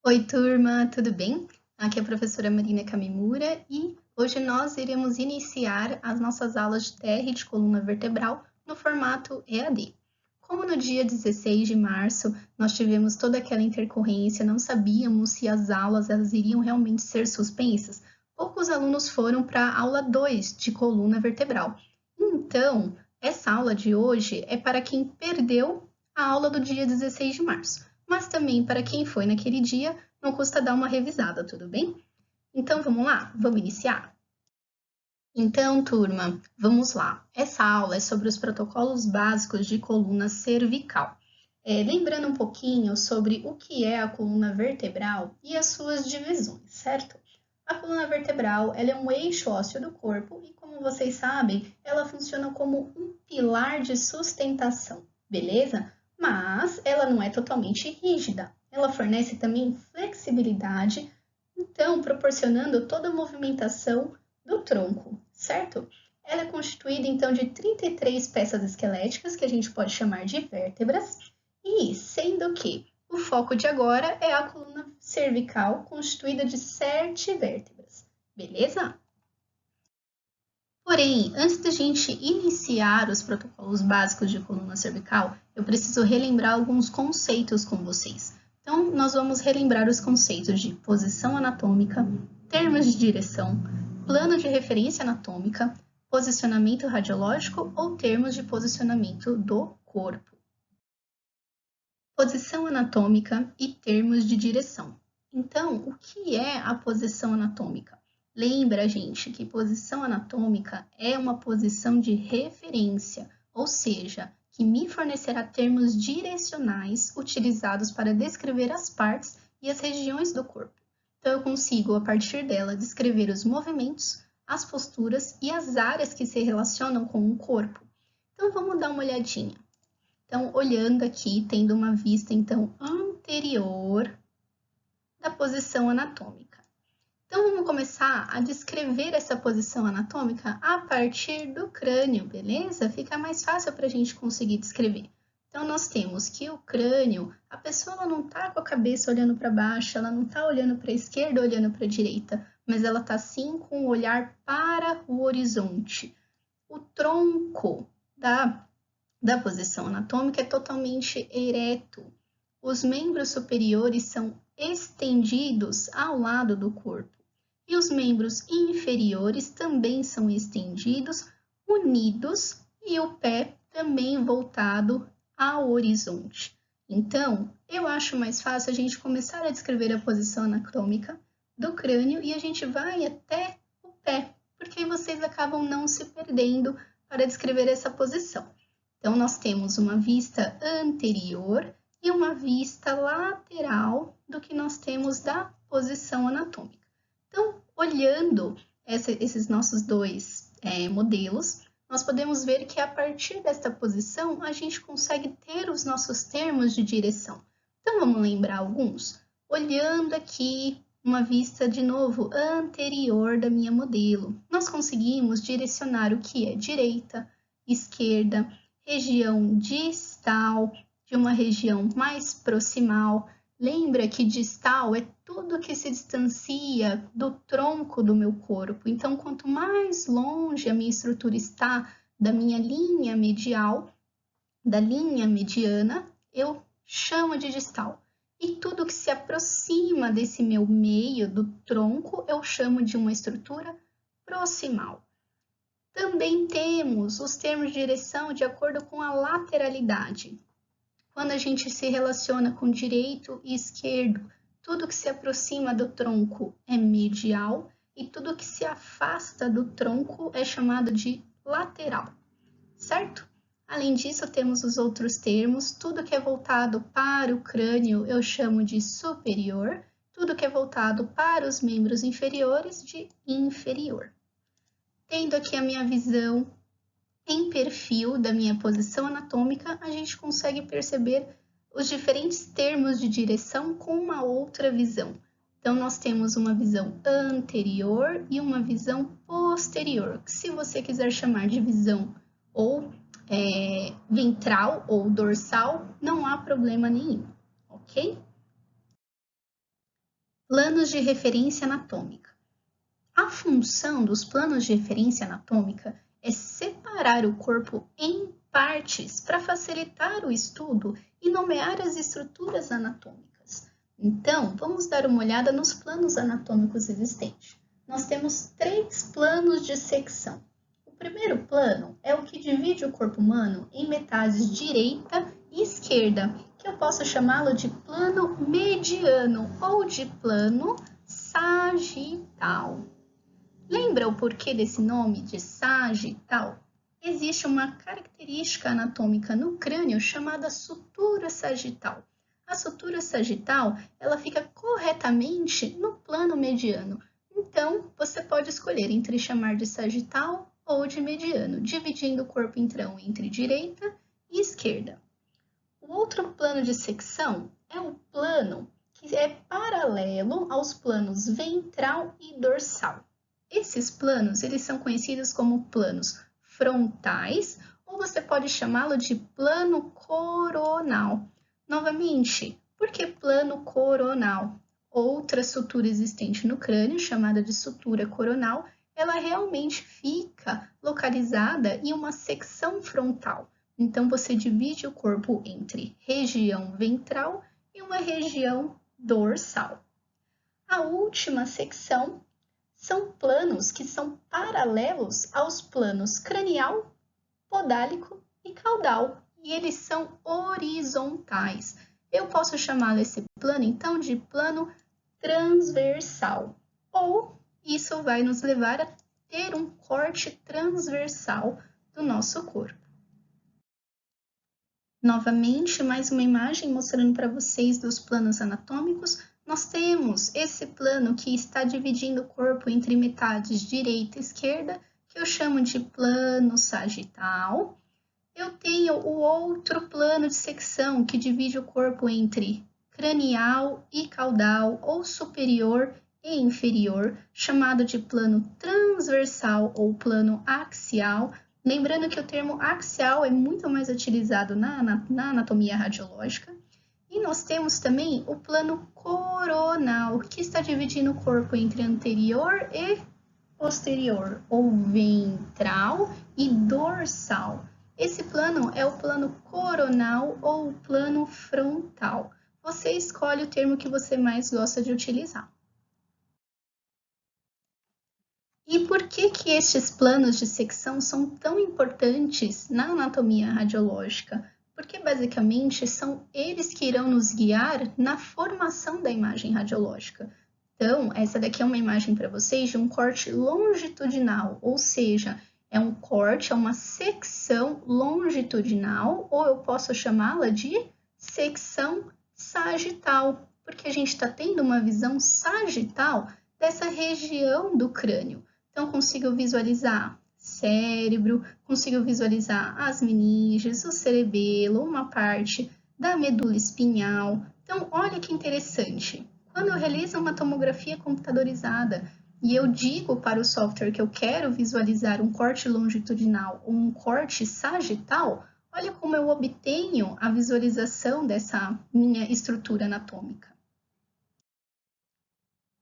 Oi, turma, tudo bem? Aqui é a professora Marina Kamimura e hoje nós iremos iniciar as nossas aulas de TR de coluna vertebral no formato EAD. Como no dia 16 de março nós tivemos toda aquela intercorrência, não sabíamos se as aulas elas iriam realmente ser suspensas, poucos alunos foram para a aula 2 de coluna vertebral. Então, essa aula de hoje é para quem perdeu a aula do dia 16 de março, mas também para quem foi naquele dia, não custa dar uma revisada, tudo bem? Então vamos lá, vamos iniciar? Então, turma, vamos lá. Essa aula é sobre os protocolos básicos de coluna cervical. Lembrando um pouquinho sobre o que é a coluna vertebral e as suas divisões, certo? A coluna vertebral ela é um eixo ósseo do corpo e, como vocês sabem, ela funciona como um pilar de sustentação, beleza? Mas ela não é totalmente rígida. Ela fornece também flexibilidade, então proporcionando toda a movimentação do tronco, certo? Ela é constituída então de 33 peças esqueléticas, que a gente pode chamar de vértebras, e sendo que o foco de agora é a coluna cervical, constituída de 7 vértebras, beleza? Porém, antes da gente iniciar os protocolos básicos de coluna cervical, eu preciso relembrar alguns conceitos com vocês. Então, nós vamos relembrar os conceitos de posição anatômica, termos de direção, plano de referência anatômica, posicionamento radiológico ou termos de posicionamento do corpo. Posição anatômica e termos de direção. Então, o que é a posição anatômica? Lembra, gente, que posição anatômica é uma posição de referência, ou seja, que me fornecerá termos direcionais utilizados para descrever as partes e as regiões do corpo. Então, eu consigo, a partir dela, descrever os movimentos, as posturas e as áreas que se relacionam com o corpo. Então, vamos dar uma olhadinha. Então, olhando aqui, tendo uma vista então anterior da posição anatômica. Então, vamos começar a descrever essa posição anatômica a partir do crânio, beleza? Fica mais fácil para a gente conseguir descrever. Então, nós temos que o crânio, a pessoa ela não está com a cabeça olhando para baixo, ela não está olhando para a esquerda, olhando para a direita, mas ela está sim com o olhar para o horizonte. O tronco da posição anatômica é totalmente ereto. Os membros superiores são estendidos ao lado do corpo e os membros inferiores também são estendidos, unidos e o pé também voltado ao horizonte. Então, eu acho mais fácil a gente começar a descrever a posição anatômica do crânio e a gente vai até o pé, porque aí vocês acabam não se perdendo para descrever essa posição. Então, nós temos uma vista anterior e uma vista lateral do que nós temos da posição anatômica. Então, olhando esses nossos dois modelos, nós podemos ver que a partir desta posição a gente consegue ter os nossos termos de direção. Então, vamos lembrar alguns? Olhando aqui uma vista de novo anterior da minha modelo, nós conseguimos direcionar o que é direita, esquerda, região distal, de uma região mais proximal. Lembra que distal é tudo que se distancia do tronco do meu corpo. Então, quanto mais longe a minha estrutura está da minha linha medial, da linha mediana, eu chamo de distal. E tudo que se aproxima desse meu meio, do tronco, eu chamo de uma estrutura proximal. Também temos os termos de direção de acordo com a lateralidade. Quando a gente se relaciona com direito e esquerdo, tudo que se aproxima do tronco é medial e tudo que se afasta do tronco é chamado de lateral, certo? Além disso, temos os outros termos, tudo que é voltado para o crânio eu chamo de superior, tudo que é voltado para os membros inferiores de inferior. Tendo aqui a minha visão em perfil da minha posição anatômica, a gente consegue perceber os diferentes termos de direção com uma outra visão. Então, nós temos uma visão anterior e uma visão posterior, que se você quiser chamar de visão ou ventral ou dorsal, não há problema nenhum, ok? Planos de referência anatômica. A função dos planos de referência anatômica é separar o corpo em partes para facilitar o estudo e nomear as estruturas anatômicas. Então, vamos dar uma olhada nos planos anatômicos existentes. Nós temos 3 planos de secção. O primeiro plano é o que divide o corpo humano em metades direita e esquerda, que eu posso chamá-lo de plano mediano ou de plano sagital. Lembra o porquê desse nome de sagital? Existe uma característica anatômica no crânio chamada sutura sagital. A sutura sagital, ela fica corretamente no plano mediano. Então, você pode escolher entre chamar de sagital ou de mediano, dividindo o corpo então entre direita e esquerda. O outro plano de secção é o plano que é paralelo aos planos ventral e dorsal. Esses planos, eles são conhecidos como planos frontais, ou você pode chamá-lo de plano coronal. Novamente, por que plano coronal? Outra sutura existente no crânio, chamada de sutura coronal, ela realmente fica localizada em uma secção frontal. Então, você divide o corpo entre região ventral e uma região dorsal. A última secção são planos que são paralelos aos planos cranial, podálico e caudal, e eles são horizontais. Eu posso chamar esse plano, então, de plano transversal, ou isso vai nos levar a ter um corte transversal do nosso corpo. Novamente, mais uma imagem mostrando para vocês dos planos anatômicos. Nós temos esse plano que está dividindo o corpo entre metades direita e esquerda, que eu chamo de plano sagital. Eu tenho o outro plano de secção que divide o corpo entre cranial e caudal, ou superior e inferior, chamado de plano transversal ou plano axial. Lembrando que o termo axial é muito mais utilizado na anatomia radiológica. E nós temos também o plano coronal, que está dividindo o corpo entre anterior e posterior, ou ventral e dorsal. Esse plano é o plano coronal ou o plano frontal. Você escolhe o termo que você mais gosta de utilizar. E por que estes planos de secção são tão importantes na anatomia radiológica? Porque basicamente são eles que irão nos guiar na formação da imagem radiológica. Então, essa daqui é uma imagem para vocês de um corte longitudinal, ou seja, é um corte, é uma secção longitudinal, ou eu posso chamá-la de secção sagital, porque a gente está tendo uma visão sagital dessa região do crânio. Então, consigo visualizar cérebro, consigo visualizar as meninges, o cerebelo, uma parte da medula espinhal. Então, olha que interessante. Quando eu realizo uma tomografia computadorizada e eu digo para o software que eu quero visualizar um corte longitudinal ou um corte sagital, olha como eu obtenho a visualização dessa minha estrutura anatômica.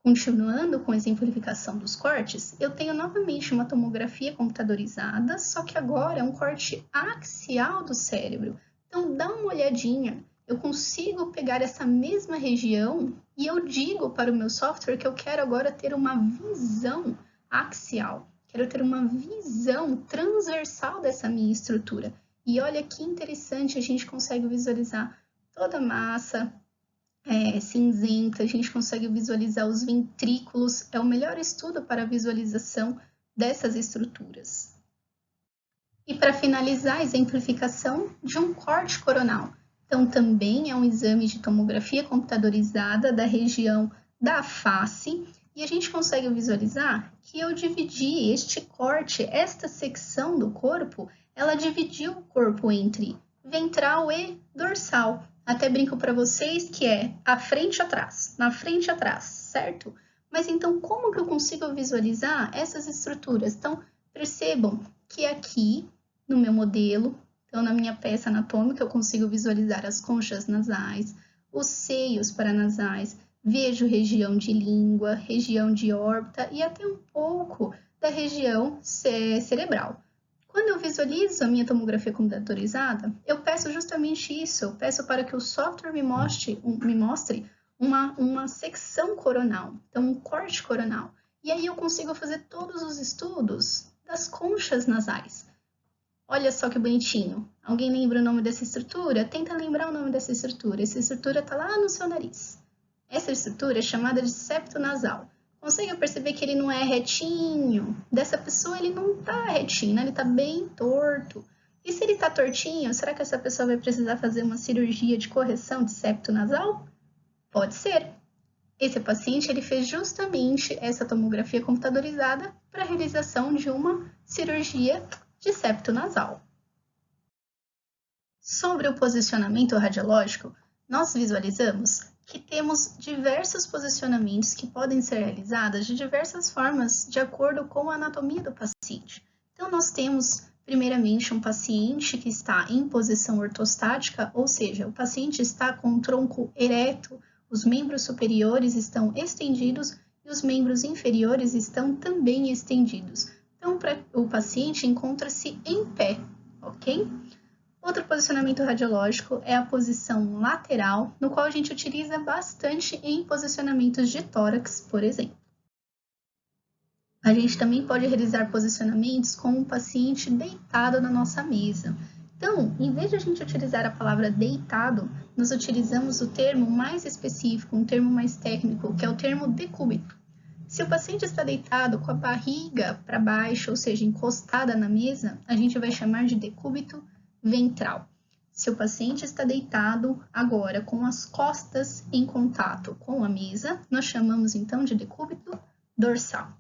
Continuando com a exemplificação dos cortes, eu tenho novamente uma tomografia computadorizada, só que agora é um corte axial do cérebro. Então, dá uma olhadinha, eu consigo pegar essa mesma região e eu digo para o meu software que eu quero agora ter uma visão axial, quero ter uma visão transversal dessa minha estrutura. E olha que interessante, a gente consegue visualizar toda a massa, cinzenta, a gente consegue visualizar os ventrículos, é o melhor estudo para a visualização dessas estruturas. E para finalizar a exemplificação de um corte coronal. Então, também é um exame de tomografia computadorizada da região da face, e a gente consegue visualizar que eu dividi este corte, esta secção do corpo, ela dividiu o corpo entre ventral e dorsal. Até brinco para vocês que é a frente e atrás, na frente e atrás, certo? Mas então, como que eu consigo visualizar essas estruturas? Então, percebam que aqui, no meu modelo, então na minha peça anatômica, eu consigo visualizar as conchas nasais, os seios paranasais, vejo região de língua, região de órbita e até um pouco da região cerebral. Quando eu visualizo a minha tomografia computadorizada, eu peço justamente isso, eu peço para que o software me mostre uma secção coronal, então um corte coronal. E aí eu consigo fazer todos os estudos das conchas nasais. Olha só que bonitinho. Alguém lembra o nome dessa estrutura? Tenta lembrar o nome dessa estrutura. Essa estrutura está lá no seu nariz. Essa estrutura é chamada de septo nasal. Consegue perceber que ele não é retinho? Dessa pessoa ele não está retinho, né? Ele está bem torto. E se ele está tortinho, será que essa pessoa vai precisar fazer uma cirurgia de correção de septo nasal? Pode ser. Esse paciente ele fez justamente essa tomografia computadorizada para a realização de uma cirurgia de septo nasal. Sobre o posicionamento radiológico, nós visualizamos que temos diversos posicionamentos que podem ser realizados de diversas formas de acordo com a anatomia do paciente. Então, nós temos, primeiramente, um paciente que está em posição ortostática, ou seja, o paciente está com o tronco ereto, os membros superiores estão estendidos e os membros inferiores estão também estendidos. Então, o paciente encontra-se em pé, ok? Outro posicionamento radiológico é a posição lateral, no qual a gente utiliza bastante em posicionamentos de tórax, por exemplo. A gente também pode realizar posicionamentos com um paciente deitado na nossa mesa. Então, em vez de a gente utilizar a palavra deitado, nós utilizamos o termo mais específico, um termo mais técnico, que é o termo decúbito. Se o paciente está deitado com a barriga para baixo, ou seja, encostada na mesa, a gente vai chamar de decúbito ventral. Se o paciente está deitado agora com as costas em contato com a mesa, nós chamamos então de decúbito dorsal.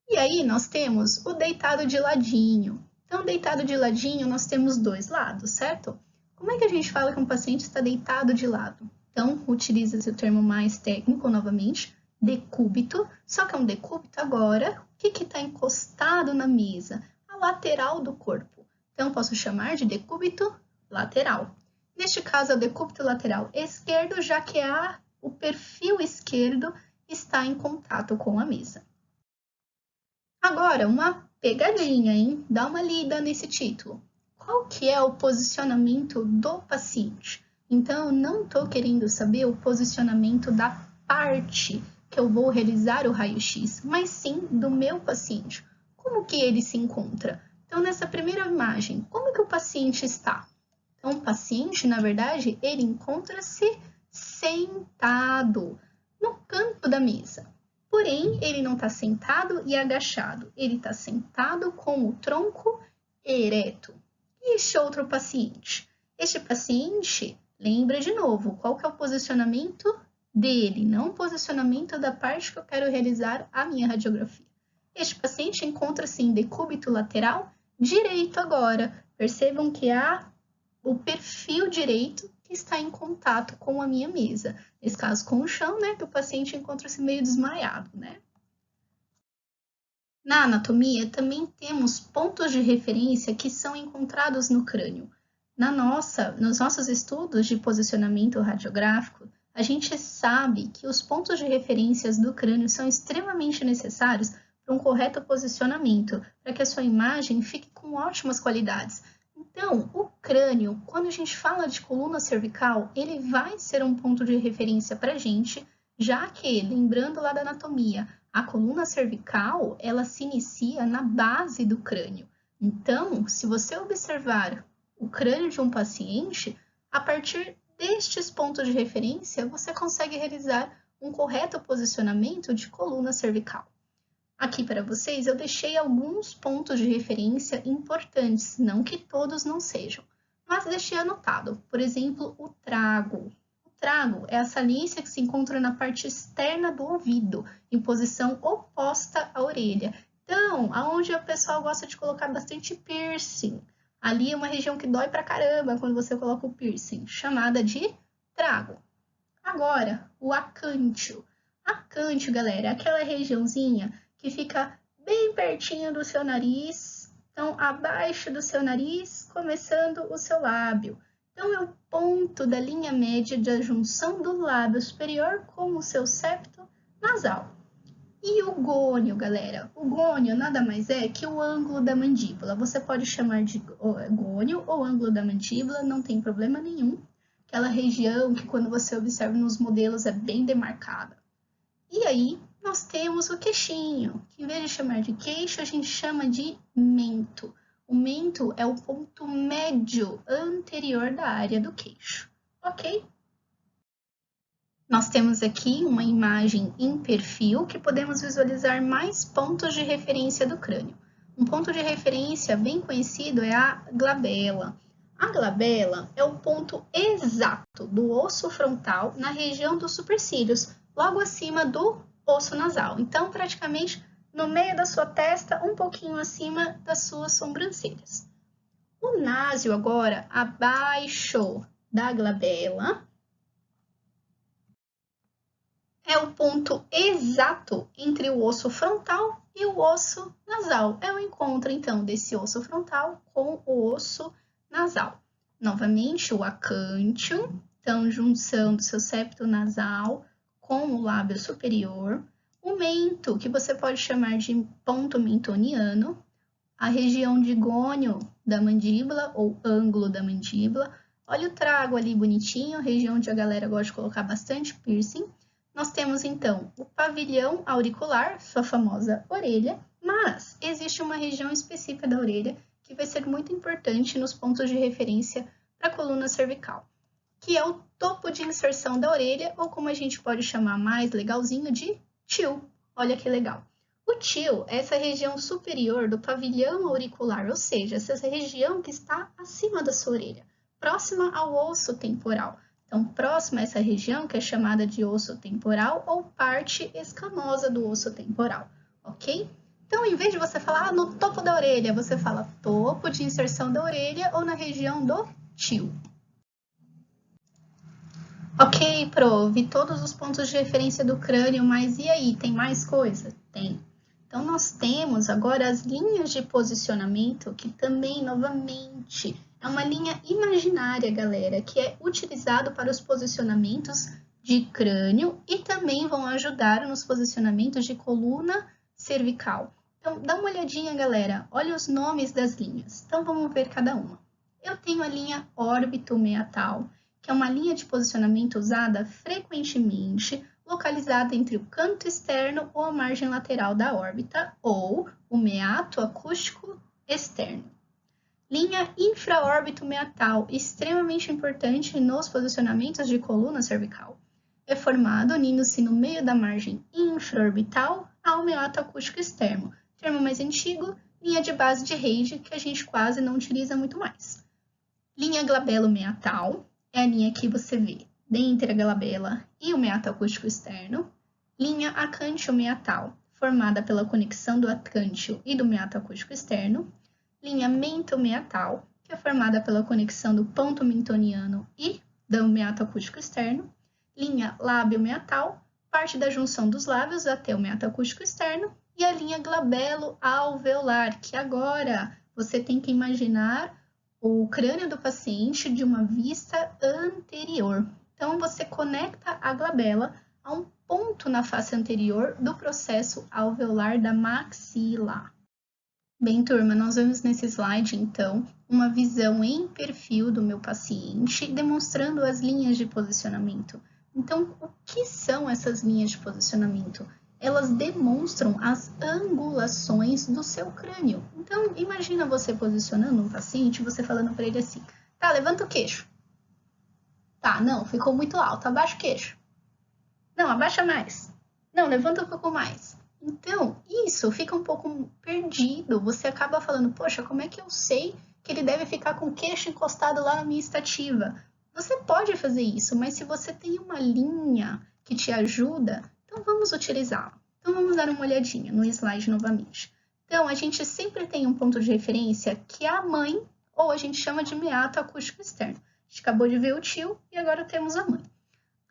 E aí nós temos o deitado de ladinho. Então, deitado de ladinho, nós temos dois lados, certo? Como é que a gente fala que um paciente está deitado de lado? Então, utiliza-se o termo mais técnico novamente, decúbito, só que é um decúbito agora, o que está encostado na mesa? A lateral do corpo. Então, posso chamar de decúbito lateral. Neste caso, é o decúbito lateral esquerdo, já que o perfil esquerdo está em contato com a mesa. Agora, uma pegadinha, hein? Dá uma lida nesse título. Qual que é o posicionamento do paciente? Então, eu não estou querendo saber o posicionamento da parte que eu vou realizar o raio-x, mas sim do meu paciente. Como que ele se encontra? Então, nessa primeira imagem, como que o paciente está? Então, o paciente, na verdade, ele encontra-se sentado no canto da mesa. Porém, ele não está sentado e agachado, ele está sentado com o tronco ereto. E este outro paciente? Este paciente, lembra de novo, qual que é o posicionamento dele, não o posicionamento da parte que eu quero realizar a minha radiografia. Este paciente encontra-se em decúbito lateral direito agora. Percebam que há o perfil direito que está em contato com a minha mesa. Nesse caso, com o chão, né? Que o paciente encontra-se meio desmaiado, né? Na anatomia, também temos pontos de referência que são encontrados no crânio. Nos nossos estudos de posicionamento radiográfico, a gente sabe que os pontos de referências do crânio são extremamente necessários para um correto posicionamento, para que a sua imagem fique com ótimas qualidades. Então, o crânio, quando a gente fala de coluna cervical, ele vai ser um ponto de referência para a gente, já que, lembrando lá da anatomia, a coluna cervical, ela se inicia na base do crânio. Então, se você observar o crânio de um paciente, a partir destes pontos de referência, você consegue realizar um correto posicionamento de coluna cervical. Aqui para vocês eu deixei alguns pontos de referência importantes, não que todos não sejam, mas deixei anotado. Por exemplo, o trago. O trago é a saliência que se encontra na parte externa do ouvido, em posição oposta à orelha. Então, aonde o pessoal gosta de colocar bastante piercing. Ali é uma região que dói pra caramba quando você coloca o piercing, chamada de trago. Agora, o acântio. Acântio, galera, é aquela regiãozinha que fica bem pertinho do seu nariz, então abaixo do seu nariz, começando o seu lábio. Então, é o ponto da linha média da junção do lábio superior com o seu septo nasal. E o gônio, galera? O gônio nada mais é que o ângulo da mandíbula. Você pode chamar de gônio ou ângulo da mandíbula, não tem problema nenhum. Aquela região que quando você observa nos modelos é bem demarcada. E aí, nós temos o queixinho, que em vez de chamar de queixo, a gente chama de mento. O mento é o ponto médio anterior da área do queixo, ok? Nós temos aqui uma imagem em perfil que podemos visualizar mais pontos de referência do crânio. Um ponto de referência bem conhecido é a glabela. A glabela é o ponto exato do osso frontal na região dos supercílios, logo acima do osso nasal. Então, praticamente no meio da sua testa, um pouquinho acima das suas sobrancelhas. O násio agora, abaixo da glabela, é o ponto exato entre o osso frontal e o osso nasal. É o encontro, então, desse osso frontal com o osso nasal. Novamente, o acântium, então, junção do seu septo nasal com o lábio superior. O mento, que você pode chamar de ponto mentoniano. A região de gônio da mandíbula, ou ângulo da mandíbula. Olha o trago ali bonitinho, região onde a galera gosta de colocar bastante piercing. Nós temos, então, o pavilhão auricular, sua famosa orelha, mas existe uma região específica da orelha que vai ser muito importante nos pontos de referência para a coluna cervical, que é o topo de inserção da orelha, ou como a gente pode chamar mais legalzinho de tio. Olha que legal. O tio é essa região superior do pavilhão auricular, ou seja, essa região que está acima da sua orelha, próxima ao osso temporal. Então, próxima a essa região, que é chamada de osso temporal ou parte escamosa do osso temporal, ok? Então, em vez de você falar no topo da orelha, você fala topo de inserção da orelha ou na região do tio. Ok, Pro, vi todos os pontos de referência do crânio, mas e aí, tem mais coisa? Tem. Então, nós temos agora as linhas de posicionamento, que também, novamente, é uma linha imaginária, galera, que é utilizado para os posicionamentos de crânio e também vão ajudar nos posicionamentos de coluna cervical. Então, dá uma olhadinha, galera, olha os nomes das linhas. Então, vamos ver cada uma. Eu tenho a linha órbito-meatal, que é uma linha de posicionamento usada frequentemente, localizada entre o canto externo ou a margem lateral da órbita, ou o meato acústico externo. Linha infraórbito-meatal, extremamente importante nos posicionamentos de coluna cervical. É formado unindo-se no meio da margem infraorbital ao meato acústico externo. Termo mais antigo, linha de base de Reid, que a gente quase não utiliza muito mais. Linha glabelo-meatal é a linha que você vê entre a glabela e o meato acústico externo. Linha acântio-meatal, formada pela conexão do acântio e do meato acústico externo. Linha mento-meatal, que é formada pela conexão do ponto mentoniano e do meato acústico externo. Linha lábio-meatal, parte da junção dos lábios até o meato acústico externo. E a linha glabelo-alveolar, que agora você tem que imaginar o crânio do paciente de uma vista anterior. Então, você conecta a glabela a um ponto na face anterior do processo alveolar da maxila. Bem, turma, nós vemos nesse slide, então, uma visão em perfil do meu paciente, demonstrando as linhas de posicionamento. Então, o que são essas linhas de posicionamento? Elas demonstram as angulações do seu crânio. Então, imagina você posicionando um paciente, você falando para ele assim, tá, levanta o queixo. Tá, não, ficou muito alto, abaixa o queixo. Não, abaixa mais. Não, levanta um pouco mais. Então, isso fica um pouco perdido. Você acaba falando, poxa, como é que eu sei que ele deve ficar com o queixo encostado lá na minha estativa? Você pode fazer isso, mas se você tem uma linha que te ajuda, então vamos utilizá-la. Então vamos dar uma olhadinha no slide novamente. Então, a gente sempre tem um ponto de referência que é a mãe, ou a gente chama de meato acústico externo. A gente acabou de ver o tio e agora temos a mãe.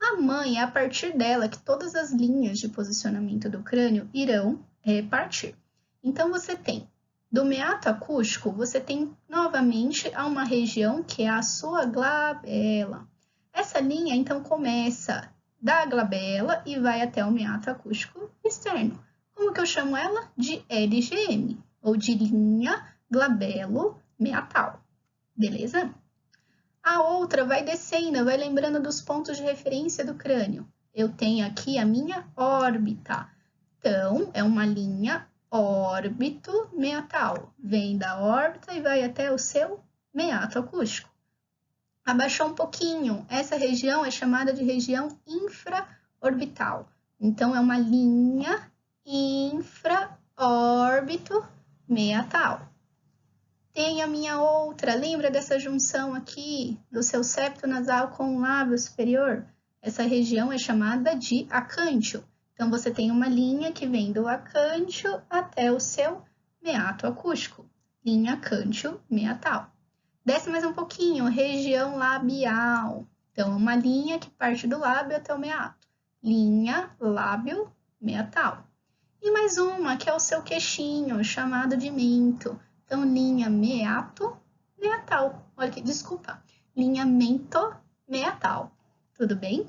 A mãe é a partir dela que todas as linhas de posicionamento do crânio irão partir. Então, você tem Do meato acústico, você tem novamente uma região que é a sua glabela. Essa linha, então, começa da glabela e vai até o meato acústico externo. Como que eu chamo ela? De LGM, ou de linha glabelo-meatal. Beleza? A outra vai descendo, vai lembrando dos pontos de referência do crânio. Eu tenho aqui a minha órbita. Então, é uma linha órbito-meatal. Vem da órbita e vai até o seu meato acústico. Abaixou um pouquinho, essa região é chamada de região infraorbital. Então, é uma linha infraórbito-meatal. Tem a minha outra, lembra dessa junção aqui do seu septo nasal com o lábio superior? Essa região é chamada de acântio. Então, você tem uma linha que vem do acântio até o seu meato acústico, linha acântio-meatal. Desce mais um pouquinho, região labial. Então, uma linha que parte do lábio até o meato, linha lábio-meatal. E mais uma, que é o seu queixinho, chamado de mento. Então, linha meato-meatal. Olha que, desculpa, linha mento-meatal. Tudo bem?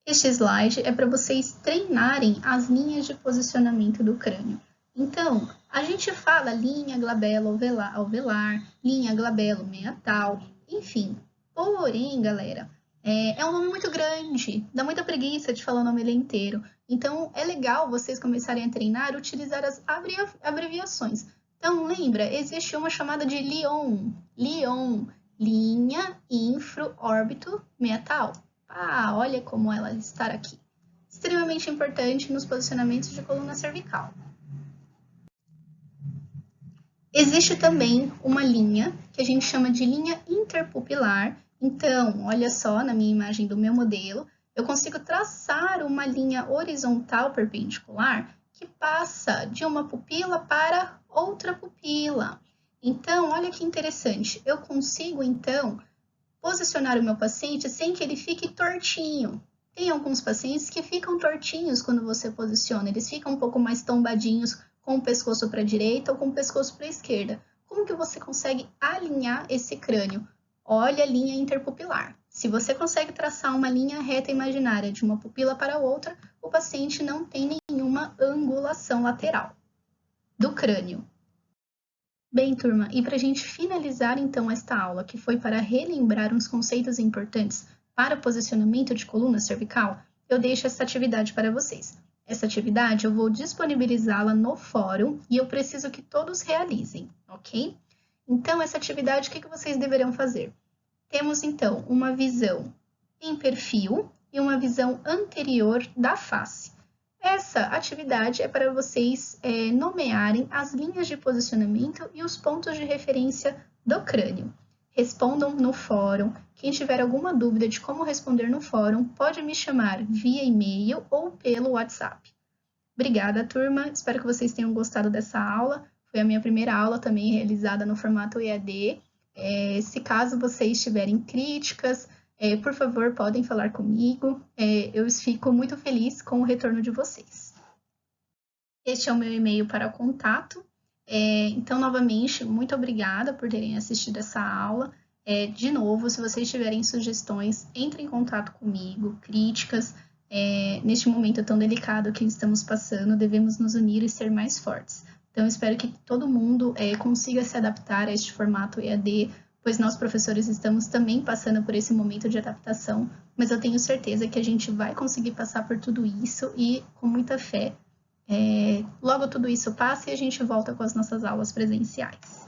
Este slide é para vocês treinarem as linhas de posicionamento do crânio. Então, a gente fala linha glabelo-alvear, linha glabelo-meatal, enfim. Porém, galera, é um nome muito grande, dá muita preguiça de falar o nome inteiro. Então, é legal vocês começarem a treinar, utilizar as abreviações. Então, lembra, existe uma chamada de LION, linha infraórbito-meatal. Ah, olha como ela está aqui. Extremamente importante nos posicionamentos de coluna cervical. Existe também uma linha que a gente chama de linha interpupilar. Então, olha só, na minha imagem do meu modelo, eu consigo traçar uma linha horizontal perpendicular que passa de uma pupila para outra pupila. Então, olha que interessante, eu consigo, então, posicionar o meu paciente sem que ele fique tortinho. Tem alguns pacientes que ficam tortinhos quando você posiciona, eles ficam um pouco mais tombadinhos com o pescoço para a direita ou com o pescoço para a esquerda. Como que você consegue alinhar esse crânio? Olha a linha interpupilar. Se você consegue traçar uma linha reta imaginária de uma pupila para outra, o paciente não tem nenhuma angulação lateral do crânio. Bem, turma, e para a gente finalizar então esta aula, que foi para relembrar uns conceitos importantes para o posicionamento de coluna cervical, eu deixo essa atividade para vocês. Essa atividade eu vou disponibilizá-la no fórum e eu preciso que todos realizem, ok? Então, essa atividade, o que vocês deverão fazer? Temos, então, uma visão em perfil e uma visão anterior da face. Essa atividade é para vocês nomearem as linhas de posicionamento e os pontos de referência do crânio. Respondam no fórum. Quem tiver alguma dúvida de como responder no fórum, pode me chamar via e-mail ou pelo WhatsApp. Obrigada, turma. Espero que vocês tenham gostado dessa aula. Foi a minha primeira aula também realizada no formato EAD. Se caso vocês tiverem críticas, por favor, podem falar comigo. Eu fico muito feliz com o retorno de vocês. Este é o meu e-mail para contato. Então, novamente, muito obrigada por terem assistido essa aula. De novo, se vocês tiverem sugestões, entrem em contato comigo, críticas. Neste momento tão delicado que estamos passando, devemos nos unir e ser mais fortes. Então, espero que todo mundo consiga se adaptar a este formato EAD, pois nós, professores, estamos também passando por esse momento de adaptação, mas eu tenho certeza que a gente vai conseguir passar por tudo isso e, com muita fé, logo tudo isso passa e a gente volta com as nossas aulas presenciais.